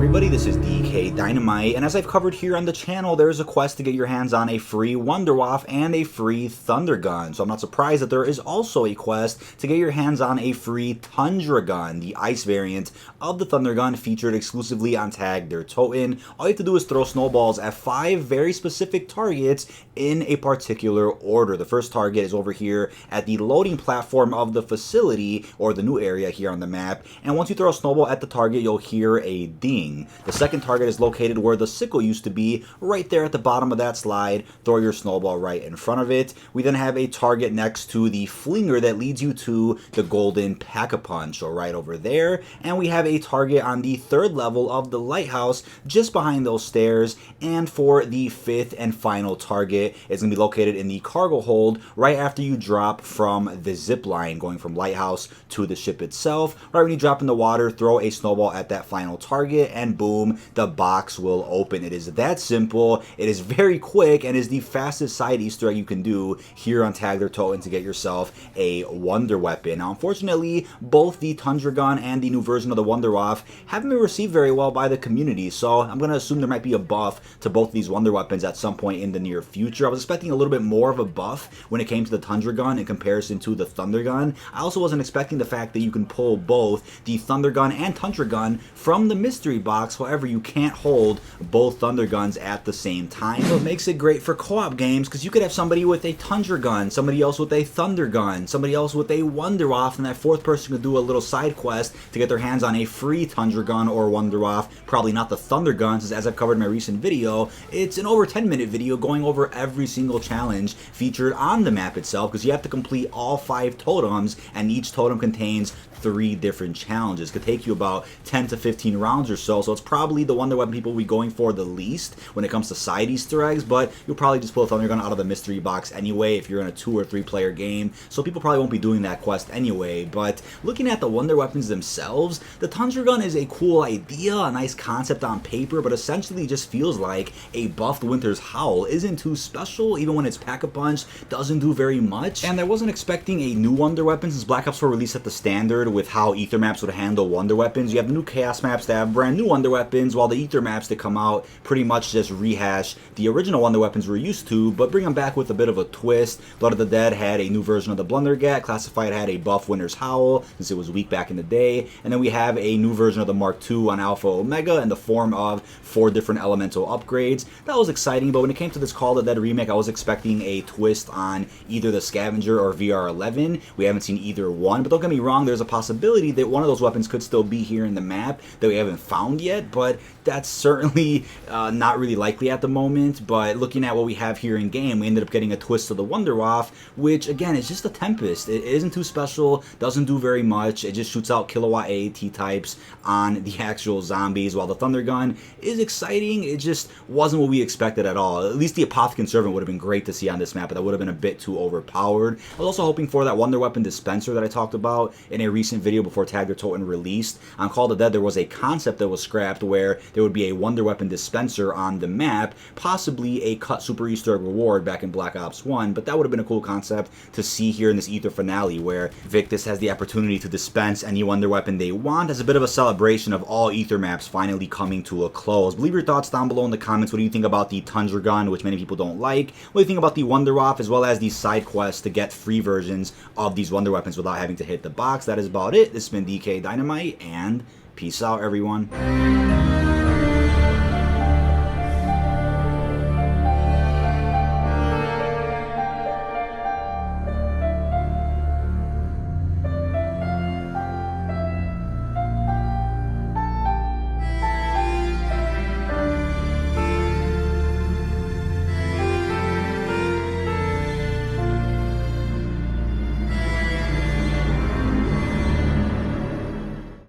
everybody, this is dkdynamite, and as I've covered here on the channel, there's a quest to get your hands on a free Wunderwaffe and a free Thunder Gun. So I'm not surprised that there is also a quest to get your hands on a free Tundra Gun, the ice variant of the Thunder Gun featured exclusively on Tag Der Toten. All you have to do is throw snowballs at 5 very specific targets in a particular order. The first target is over here at the loading platform of the facility, or the new area here on the map, and once you throw a snowball at the target, you'll hear a ding. The second target is located where the sickle used to be, right there at the bottom of that slide. Throw your snowball right in front of it. We then have a target next to the flinger that leads you to the golden pack-a-punch, so right over there. And we have a target on the 3rd level of the lighthouse, just behind those stairs. And for the 5th and final target, it's going to be located in the cargo hold, right after you drop from the zip line, going from lighthouse to the ship itself. Right when you drop in the water, throw a snowball at that final target, and boom, the box will open. It is that simple. It is very quick, and is the fastest side Easter egg you can do here on Tag Der Toten to get yourself a Wonder Weapon. Now, unfortunately, both the Tundra Gun and the new version of the Wunderwaffe haven't been received very well by the community, so I'm going to assume there might be a buff to both these Wonder Weapons at some point in the near future. I was expecting a little bit more of a buff when it came to the Tundra Gun in comparison to the Thunder Gun. I also wasn't expecting the fact that you can pull both the Thunder Gun and Tundra Gun from the mystery box. However, you can't hold both Thunder Guns at the same time. So it makes it great for co-op games, because you could have somebody with a Tundra Gun, somebody else with a Thunder Gun, somebody else with a Wunderwaffe, and that 4th person could do a little side quest to get their hands on a free Tundra Gun or Wunderwaffe. Probably not the Thunder Gun, since as I've covered in my recent video, it's an over 10-minute video going over every single challenge featured on the map itself, because you have to complete all 5 totems, and each totem contains 3 different challenges. It could take you about 10 to 15 rounds or so it's probably the Wonder Weapon people will be going for the least when it comes to side Easter eggs, but you'll probably just pull a Thunder Gun out of the mystery box anyway if you're in a 2 or 3 player game, so people probably won't be doing that quest anyway. But looking at the Wonder Weapons themselves, the Tundra Gun is a cool idea, a nice concept on paper, but essentially just feels like a buffed Winter's Howl. Isn't too special, even when its Pack-a-Punch doesn't do very much. And I wasn't expecting a new Wonder Weapon since Black Ops 4 released at the standard with how Ether maps would handle Wonder Weapons. You have the new Chaos maps that have brand new Wonder Weapons, while the Ether maps that come out pretty much just rehash the original Wonder Weapons we're used to, but bring them back with a bit of a twist. Blood of the Dead had a new version of the Blundergat, Classified had a buff Winter's Howl since it was weak back in the day, and then we have a new version of the Mark II on Alpha Omega in the form of 4 different elemental upgrades. That was exciting, but when it came to this Call of the Dead remake, I was expecting a twist on either the Scavenger or VR11. We haven't seen either one, but don't get me wrong, there's a possibility that one of those weapons could still be here in the map that we haven't found yet, but that's certainly not really likely at the moment. But looking at what we have here in game, we ended up getting a twist of the Wunderwaffe, which again is just a Tempest. It isn't too special, doesn't do very much. It just shoots out kilowatt AAT types on the actual zombies, while the Thunder Gun is exciting. It just wasn't what we expected at all. At least the Apothecary Servant would have been great to see on this map, but that would have been a bit too overpowered. I was also hoping for that Wonder Weapon dispenser that I talked about in a recent video before Tag Der Toten released. On Call of the Dead, there was a concept that was scrapped where there would be a Wonder Weapon dispenser on the map, possibly a cut Super Easter egg reward back in Black Ops 1, but that would have been a cool concept to see here in this Ether finale, where Victus has the opportunity to dispense any Wonder Weapon they want as a bit of a celebration of all Ether maps finally coming to a close. Leave your thoughts down below in the comments. What do you think about the Tundra Gun, which many people don't like? What do you think about the Wunderwaffe, as well as these side quests to get free versions of these Wonder Weapons without having to hit the box? That is about it. This has been dkdynamite, and peace out, everyone.